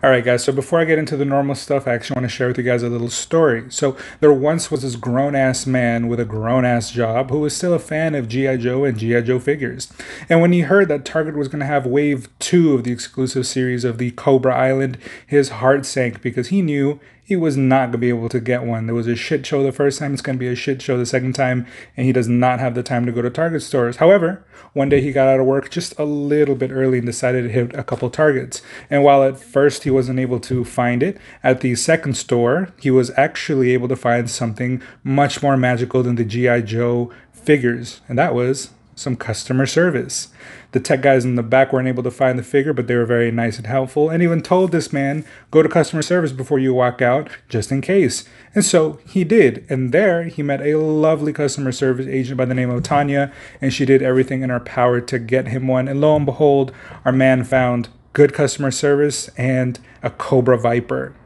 All right, guys, so before I get into the normal stuff, I actually want to share with you guys a little story. So there once was this grown-ass man with a grown-ass job who was still a fan of G.I. Joe and G.I. Joe figures. And when he heard that Target was going to have wave 2 of the exclusive series of the Cobra Island, his heart sank because he knew he was not going to be able to get one. There was a shit show the first time, it's going to be a shit show the second time, and he does not have the time to go to Target stores. However, one day he got out of work just a little bit early and decided to hit a couple Targets. And while at first he wasn't able to find it, at the second store, he was actually able to find something much more magical than the G.I. Joe figures, and that was some customer service. The tech guys in the back weren't able to find the figure, but they were very nice and helpful and even told this man, go to customer service before you walk out, just in case. And so he did. And there he met a lovely customer service agent by the name of Tanya, and she did everything in her power to get him one. And lo and behold, our man found good customer service and a Cobra Viper.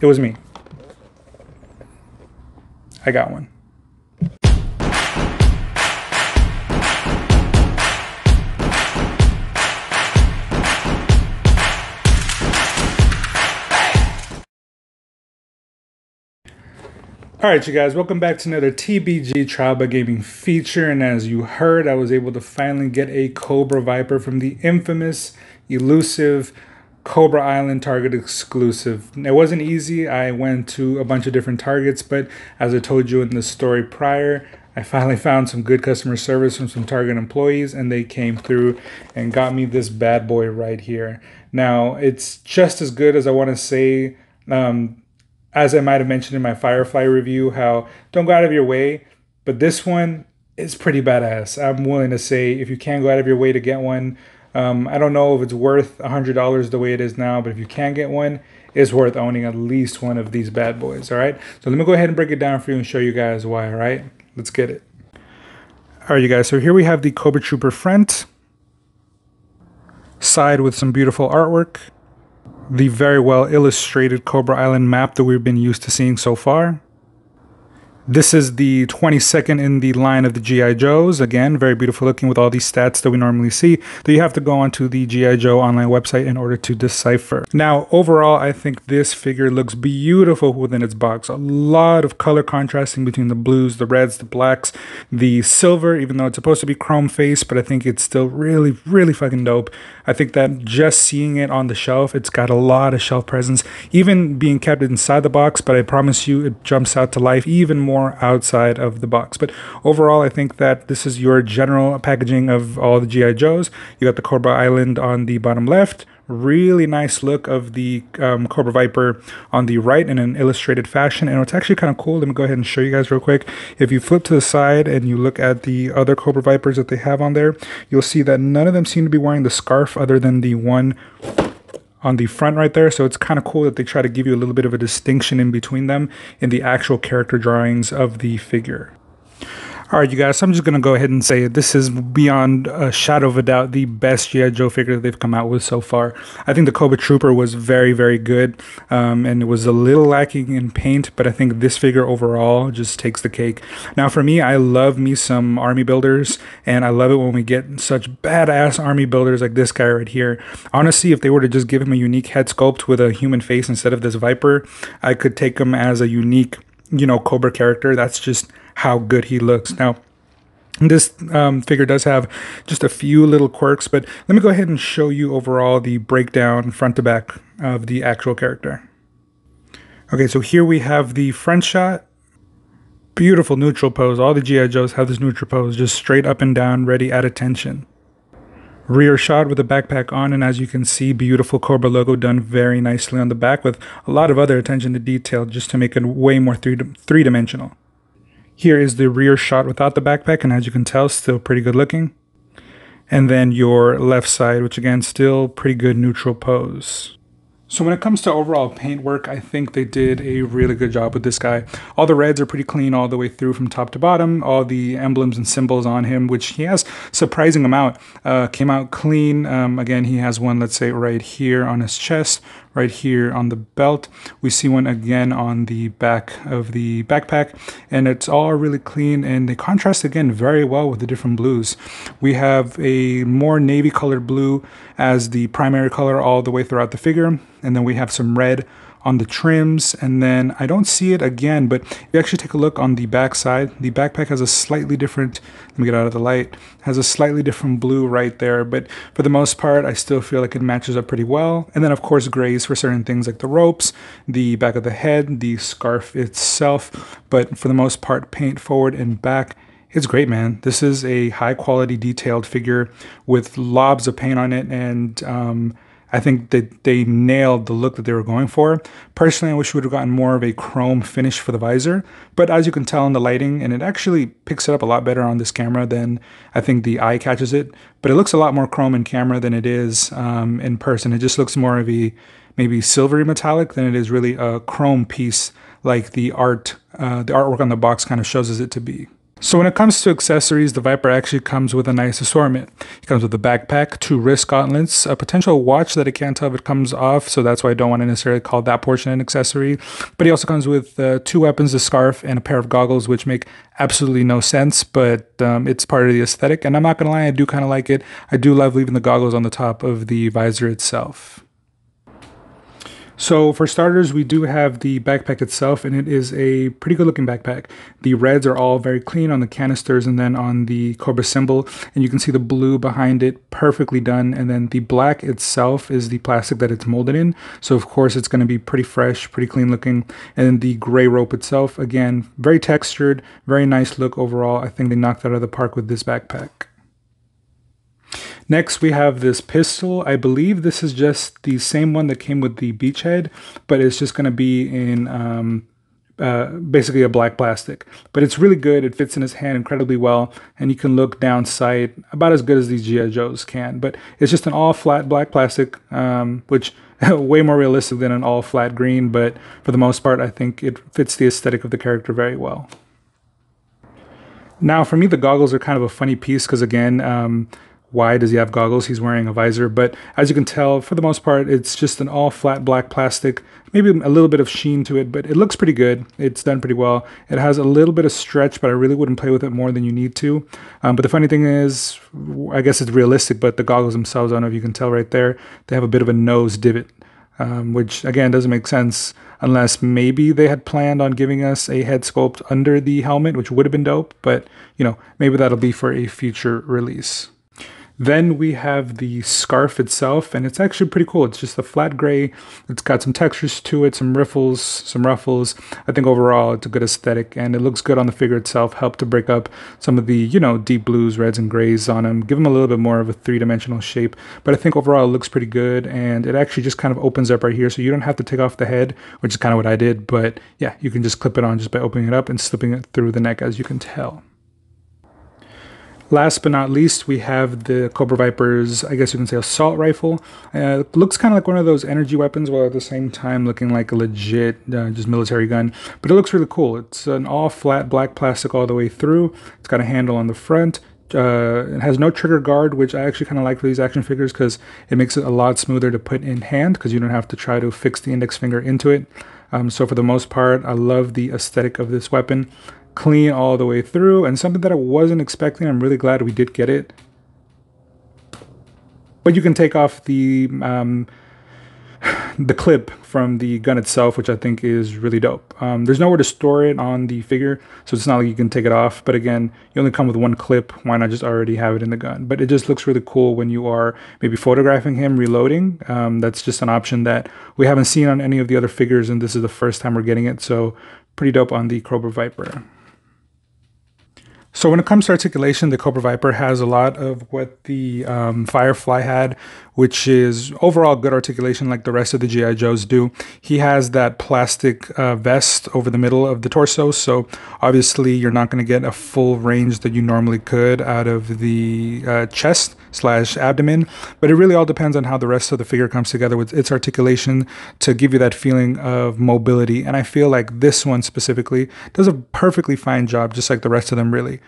It was me. I got one. Alright, you guys, welcome back to another TBG Trial by Gaming feature, and as you heard, I was able to finally get a Cobra Viper from the infamous, elusive Cobra Island Target exclusive. It wasn't easy. I went to a bunch of different Targets, but as I told you in the story prior, I finally found some good customer service from some Target employees, and they came through and got me this bad boy right here. Now, it's just as good as I want to say, as I might have mentioned in my Firefly review, how don't go out of your way, but this one is pretty badass. I'm willing to say if you can't go out of your way to get one, I don't know if it's worth $100 the way it is now, but if you can get one, it's worth owning at least one of these bad boys, all right? So let me go ahead and break it down for you and show you guys why, all right? Let's get it. All right, you guys, so here we have the Cobra Trooper front, side with some beautiful artwork, the very well illustrated Cobra Island map that we've been used to seeing so far. This is the 22nd in the line of the G.I. Joes. Again, very beautiful looking with all these stats that we normally see that you have to go onto the G.I. Joe online website in order to decipher. Now, overall, I think this figure looks beautiful within its box. A lot of color contrasting between the blues, the reds, the blacks, the silver, even though it's supposed to be chrome face, but I think it's still really, really fucking dope. I think that just seeing it on the shelf, it's got a lot of shelf presence, even being kept inside the box, but I promise you it jumps out to life even more outside of the box. But overall, I think that this is your general packaging of all the G.I. Joes. You got the Cobra Island on the bottom left, really nice look of the Cobra Viper on the right in an illustrated fashion, and it's actually kind of cool. Let me go ahead and show you guys real quick. If you flip to the side and you look at the other Cobra Vipers that they have on there, you'll see that none of them seem to be wearing the scarf other than the one on the front right there. So it's kind of cool that they try to give you a little bit of a distinction in between them in the actual character drawings of the figure. All right, you guys, so I'm just going to go ahead and say this is beyond a shadow of a doubt the best G.I. Joe figure that they've come out with so far. I think the Cobra Trooper was very, very good, and it was a little lacking in paint, but I think this figure overall just takes the cake. Now, for me, I love me some army builders, and I love it when we get such badass army builders like this guy right here. Honestly, if they were to just give him a unique head sculpt with a human face instead of this Viper, I could take him as a unique, you know, Cobra character. That's just how good he looks. Now, this figure does have just a few little quirks, but let me go ahead and show you overall the breakdown front to back of the actual character. Okay, so here we have the front shot. Beautiful neutral pose. All the G.I. Joes have this neutral pose, just straight up and down, ready at attention. Rear shot with the backpack on, and as you can see, beautiful Cobra logo done very nicely on the back with a lot of other attention to detail just to make it way more three-dimensional. Here is the rear shot without the backpack, and as you can tell, still pretty good looking. And then your left side, which again, still pretty good neutral pose. So when it comes to overall paint work, I think they did a really good job with this guy. All the reds are pretty clean all the way through from top to bottom. All the emblems and symbols on him, which he has surprising amount, came out clean. Again, he has one, let's say, right here on his chest, right here on the belt. We see one again on the back of the backpack, and it's all really clean, and they contrast again very well with the different blues. We have a more navy colored blue as the primary color all the way throughout the figure. and then we have some red on the trims, and then I don't see it again, but if you actually take a look on the back side, the backpack has a slightly different, let me get out of the light, has a slightly different blue right there, but for the most part, I still feel like it matches up pretty well. And then of course grays for certain things like the ropes, the back of the head, the scarf itself, but for the most part, paint forward and back. It's great, man. This is a high quality detailed figure with lobs of paint on it, and I think that they nailed the look that they were going for. Personally, I wish we would have gotten more of a chrome finish for the visor, but as you can tell in the lighting, and it actually picks it up a lot better on this camera than I think the eye catches it, but it looks a lot more chrome in camera than it is in person. It just looks more of a maybe silvery metallic than it is really a chrome piece like the artwork on the box kind of shows us it to be. So when it comes to accessories, the Viper actually comes with a nice assortment. It comes with a backpack, 2 wrist gauntlets, a potential watch that I can't tell if it comes off, so that's why I don't want to necessarily call that portion an accessory. But he also comes with 2 weapons, a scarf, and a pair of goggles, which make absolutely no sense, but it's part of the aesthetic. And I'm not going to lie, I do kind of like it. I do love leaving the goggles on the top of the visor itself. So for starters, we do have the backpack itself, and it is a pretty good looking backpack. The reds are all very clean on the canisters and then on the Cobra symbol, and you can see the blue behind it perfectly done. And then the black itself is the plastic that it's molded in. So of course it's going to be pretty fresh, pretty clean looking. And then the gray rope itself, again, very textured, very nice look overall. I think they knocked it out of the park with this backpack. Next, we have this pistol. I believe this is just the same one that came with the beachhead, but it's just going to be in basically a black plastic. But it's really good. It fits in his hand incredibly well, and you can look down sight about as good as these G.I. Joes can. But it's just an all flat black plastic, which way more realistic than an all flat green. But for the most part, I think it fits the aesthetic of the character very well. Now, for me, the goggles are kind of a funny piece because, again, why does he have goggles? He's wearing a visor, but as you can tell, for the most part, it's just an all flat black plastic, maybe a little bit of sheen to it, but it looks pretty good. It's done pretty well. It has a little bit of stretch, but I really wouldn't play with it more than you need to. But the funny thing is, I guess it's realistic, but the goggles themselves, I don't know if you can tell right there, they have a bit of a nose divot, which again doesn't make sense unless maybe they had planned on giving us a head sculpt under the helmet, which would have been dope, but you know, maybe that'll be for a future release. Then we have the scarf itself, and it's actually pretty cool. It's just a flat gray. It's got some textures to it, some riffles, some ruffles. I think overall it's a good aesthetic, and it looks good on the figure itself. Helped to break up some of the, you know, deep blues, reds, and grays on him. Give him a little bit more of a 3-dimensional shape. But I think overall it looks pretty good, and it actually just kind of opens up right here, so you don't have to take off the head, which is kind of what I did. But yeah, you can just clip it on just by opening it up and slipping it through the neck, as you can tell. Last but not least, we have the Cobra Viper's, I guess you can say, assault rifle. It looks kind of like one of those energy weapons, while at the same time looking like a legit just military gun. But it looks really cool. It's an all-flat black plastic all the way through. It's got a handle on the front. It has no trigger guard, which I actually kind of like for these action figures because it makes it a lot smoother to put in hand because you don't have to try to fix the index finger into it. So for the most part, I love the aesthetic of this weapon. Clean all the way through, and something that I wasn't expecting. I'm really glad we did get it. But you can take off the clip from the gun itself, which I think is really dope. There's nowhere to store it on the figure, so it's not like you can take it off. But again, you only come with one clip. Why not just already have it in the gun? But it just looks really cool when you are maybe photographing him reloading. That's just an option that we haven't seen on any of the other figures, and this is the first time we're getting it. So pretty dope on the Cobra Viper. So when it comes to articulation, the Cobra Viper has a lot of what the Firefly had, which is overall good articulation like the rest of the G.I. Joes do. He has that plastic vest over the middle of the torso, so obviously you're not going to get a full range that you normally could out of the chest / abdomen, but it really all depends on how the rest of the figure comes together with its articulation to give you that feeling of mobility. And I feel like this one specifically does a perfectly fine job, just like the rest of them really.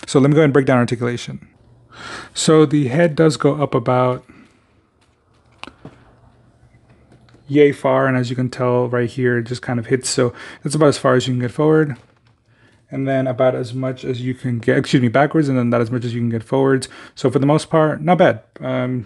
So let me go ahead and break down articulation. So the head does go up about yay far, and as you can tell right here, it just kind of hits, so that's about as far as you can get forward. and then about as much as you can get, excuse me, backwards, and then that as much as you can get forwards. So for the most part, not bad.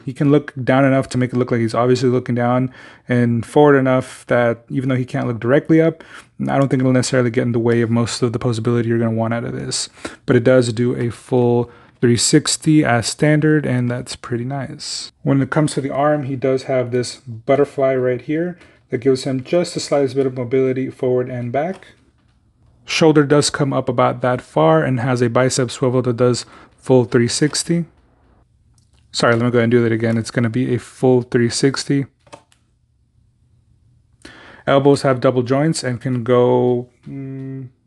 He can look down enough to make it look like he's obviously looking down, and forward enough that even though he can't look directly up, I don't think it'll necessarily get in the way of most of the posability you're going to want out of this. But it does do a full 360 as standard, and that's pretty nice. When it comes to the arm, he does have this butterfly right here that gives him just the slightest bit of mobility forward and back. Shoulder does come up about that far and has a bicep swivel that does full 360. Sorry, let me go ahead and do that again. It's going to be a full 360. Elbows have double joints and can go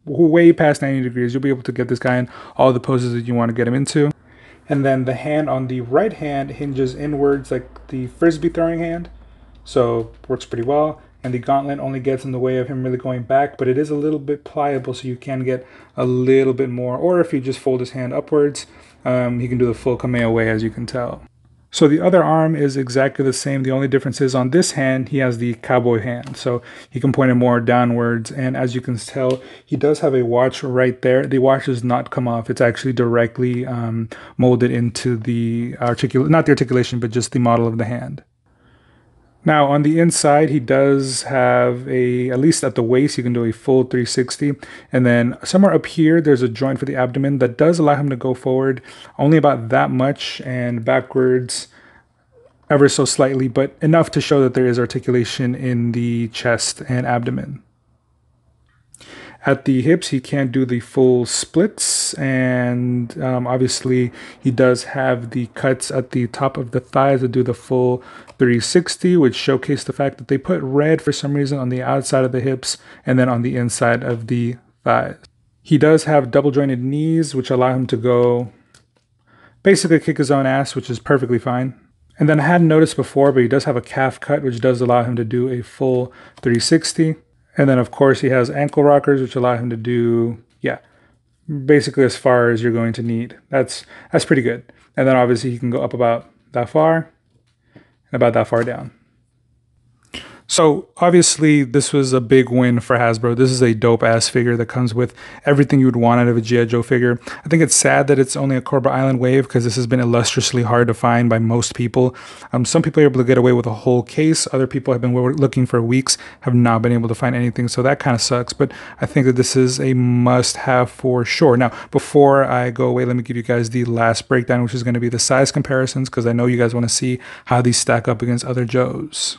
way past 90 degrees. You'll be able to get this guy in all the poses that you want to get him into. And then the hand on the right hand hinges inwards like the frisbee throwing hand. So works pretty well. And the gauntlet only gets in the way of him really going back, but it is a little bit pliable, so you can get a little bit more. Or if you just fold his hand upwards, he can do the full Kamehameha, as you can tell. So the other arm is exactly the same. The only difference is on this hand, he has the cowboy hand. So he can point it more downwards. And as you can tell, he does have a watch right there. The watch does not come off. It's actually directly molded into the not the articulation, but just the model of the hand. Now on the inside, he does have at least at the waist, you can do a full 360. And then somewhere up here, there's a joint for the abdomen that does allow him to go forward only about that much and backwards ever so slightly, but enough to show that there is articulation in the chest and abdomen. At the hips, he can't do the full splits, and obviously he does have the cuts at the top of the thighs that do the full 360, which showcase the fact that they put red for some reason on the outside of the hips and then on the inside of the thighs. He does have double jointed knees, which allow him to go basically kick his own ass, which is perfectly fine. And then I hadn't noticed before, but he does have a calf cut, which does allow him to do a full 360. And then, of course, he has ankle rockers, which allow him to do, basically as far as you're going to need. That's pretty good. And then, obviously, he can go up about that far and about that far down. So obviously this was a big win for Hasbro. This is a dope ass figure that comes with everything you would want out of a G.I. Joe figure. I think it's sad that it's only a Cobra Island wave because this has been illustriously hard to find by most people. Some people are able to get away with a whole case. Other people have been looking for weeks, have not been able to find anything. So that kind of sucks. But I think that this is a must have for sure. Now, before I go away, let me give you guys the last breakdown, which is going to be the size comparisons because I know you guys want to see how these stack up against other Joes.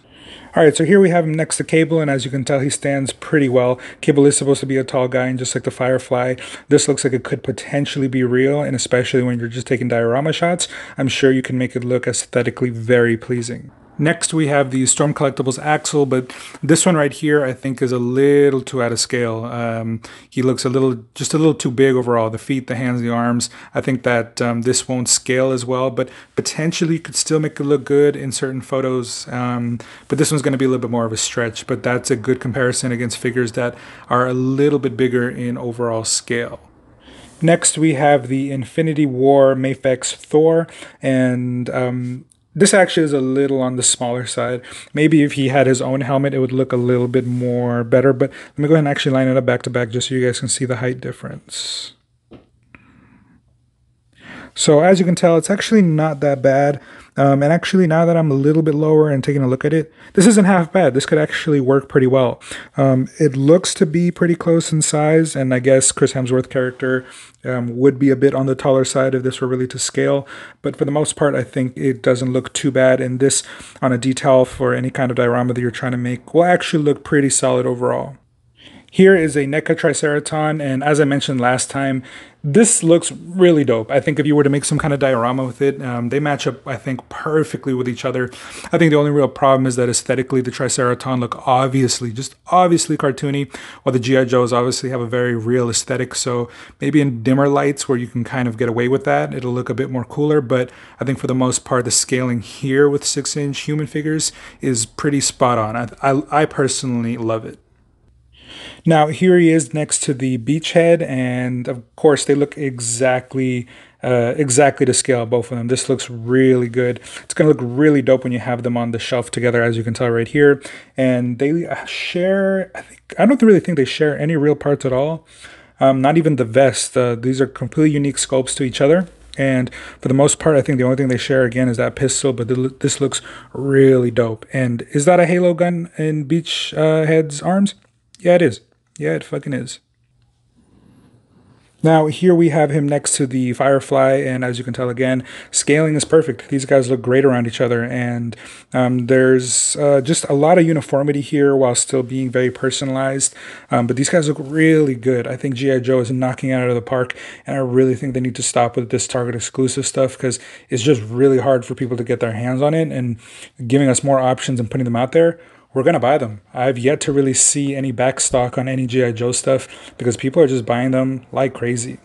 All right, so here we have him next to Cable, and as you can tell, he stands pretty well. Cable is supposed to be a tall guy, and just like the Firefly, this looks like it could potentially be real, and especially when you're just taking diorama shots, I'm sure you can make it look aesthetically very pleasing. Next, we have the Storm Collectibles Axel, but this one right here, I think, is a little too out of scale. He looks just a little too big overall. The feet, the hands, the arms. I think that this won't scale as well, but potentially you could still make it look good in certain photos. But this one's going to be a little bit more of a stretch, but that's a good comparison against figures that are a little bit bigger in overall scale. Next, we have the Infinity War Mafex Thor, and this actually is a little on the smaller side. Maybe if he had his own helmet, it would look a little bit more better. But let me go ahead and actually line it up back to back just so you guys can see the height difference. So as you can tell, it's actually not that bad. And actually, now that I'm a little bit lower and taking a look at it, this isn't half bad. This could actually work pretty well. It looks to be pretty close in size, and I guess Chris Hemsworth's character would be a bit on the taller side if this were really to scale. But for the most part, I think it doesn't look too bad, and this on a detail for any kind of diorama that you're trying to make will actually look pretty solid overall. Here is a NECA Triceraton, and as I mentioned last time, this looks really dope. I think if you were to make some kind of diorama with it, they match up, I think, perfectly with each other. I think the only real problem is that aesthetically, the Triceraton look just obviously cartoony, while the G.I. Joes obviously have a very real aesthetic, so maybe in dimmer lights where you can kind of get away with that, it'll look a bit more cooler, but I think for the most part, the scaling here with 6-inch human figures is pretty spot on. I personally love it. Now, here he is next to the Beachhead, and of course, they look exactly to scale, both of them. This looks really good. It's going to look really dope when you have them on the shelf together, as you can tell right here. And they share, I don't really think they share any real parts at all. not even the vest. These are completely unique sculpts to each other. And for the most part, I think the only thing they share again is that pistol, but this looks really dope. And is that a Halo gun in Beach Head's arms? Yeah, it is. Yeah, it fucking is. Now, here we have him next to the Firefly, and as you can tell again, scaling is perfect. These guys look great around each other, and there's just a lot of uniformity here while still being very personalized. But these guys look really good. I think G.I. Joe is knocking it out of the park, and I really think they need to stop with this Target exclusive stuff because it's just really hard for people to get their hands on it, and giving us more options and putting them out there, we're gonna buy them. I've yet to really see any back stock on any GI Joe stuff because people are just buying them like crazy.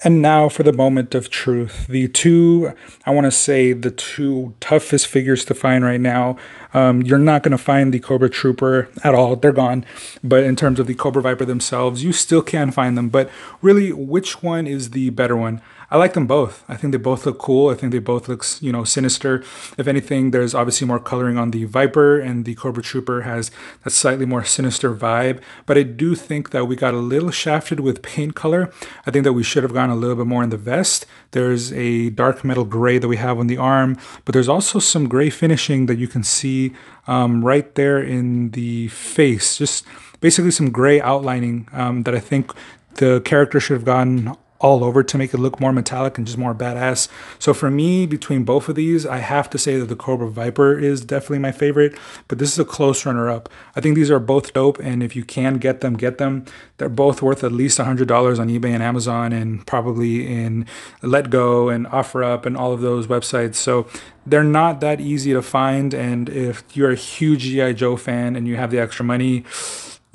And now for the moment of truth. I want to say, the two toughest figures to find right now. You're not going to find the Cobra Trooper at all. They're gone. But in terms of the Cobra Viper themselves, you still can find them. But really, which one is the better one? I like them both. I think they both look cool. I think they both look, sinister. If anything, there's obviously more coloring on the Viper, and the Cobra Trooper has that slightly more sinister vibe. But I do think that we got a little shafted with paint color. I think that we should have gone a little bit more in the vest. There's a dark metal gray that we have on the arm, but there's also some gray finishing that you can see right there in the face. Just basically some gray outlining that I think the character should have gotten all over to make it look more metallic and just more badass. So for me, between both of these, I have to say that the Cobra Viper is definitely my favorite, but this is a close runner-up. I think these are both dope, and if you can get them, get them. They're both worth at least $100 on eBay and Amazon, and probably in LetGo and OfferUp and all of those websites. So they're not that easy to find, and if you're a huge G.I. Joe fan and you have the extra money,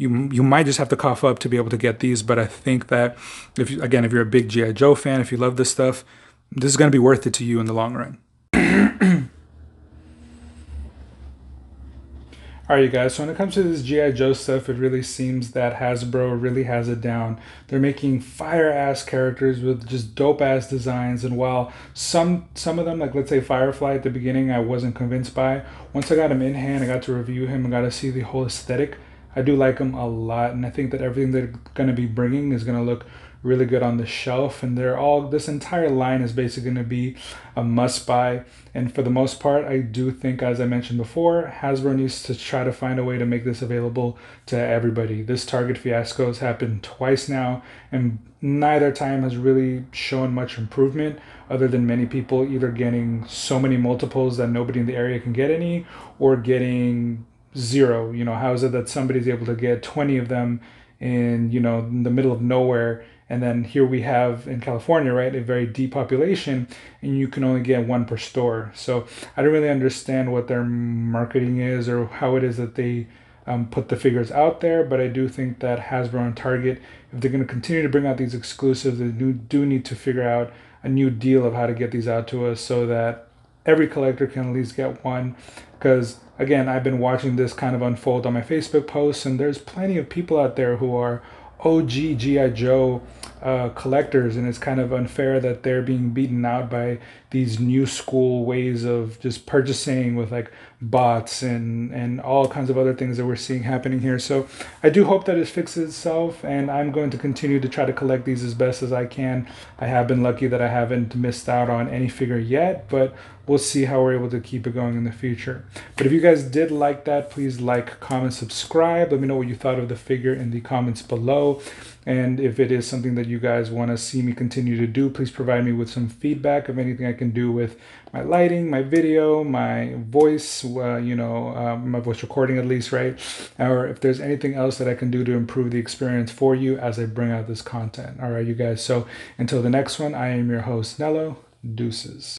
you might just have to cough up to be able to get these. But I think that if you're a big G.I. Joe fan, if you love this stuff, this is going to be worth it to you in the long run. All right, you guys, so when it comes to this G.I. Joe stuff, it really seems that Hasbro really has it down. They're making fire-ass characters with just dope-ass designs, and while some of them, like let's say Firefly at the beginning, I wasn't convinced by, once I got him in hand, I got to review him and got to see the whole aesthetic, I do like him a lot, and I think that everything they're going to be bringing is going to look really good on the shelf, and this entire line is basically going to be a must buy. And for the most part, I do think, as I mentioned before, Hasbro needs to try to find a way to make this available to everybody. This Target fiasco has happened twice now, and neither time has really shown much improvement, other than many people either getting so many multiples that nobody in the area can get any, or getting zero. How is it that somebody's able to get 20 of them in the middle of nowhere, and then here we have in California, right, a very deep population, and you can only get one per store. So I don't really understand what their marketing is or how it is that they put the figures out there, but I do think that Hasbro and Target, if they're going to continue to bring out these exclusives, they do need to figure out a new deal of how to get these out to us so that every collector can at least get one. Because again, I've been watching this kind of unfold on my Facebook posts, and there's plenty of people out there who are OG G.I. Joe collectors, and it's kind of unfair that they're being beaten out by these new school ways of just purchasing with like bots and all kinds of other things that we're seeing happening here. So I do hope that it fixes itself, and I'm going to continue to try to collect these as best as I can. I have been lucky that I haven't missed out on any figure yet, but we'll see how we're able to keep it going in the future. But if you guys did like that, please like, comment, subscribe. Let me know what you thought of the figure in the comments below. And if it is something that you guys want to see me continue to do, please provide me with some feedback of anything I can do with my lighting, my video, my voice, my voice recording at least, right? Or if there's anything else that I can do to improve the experience for you as I bring out this content. All right, you guys. So until the next one, I am your host, Nello. Deuces.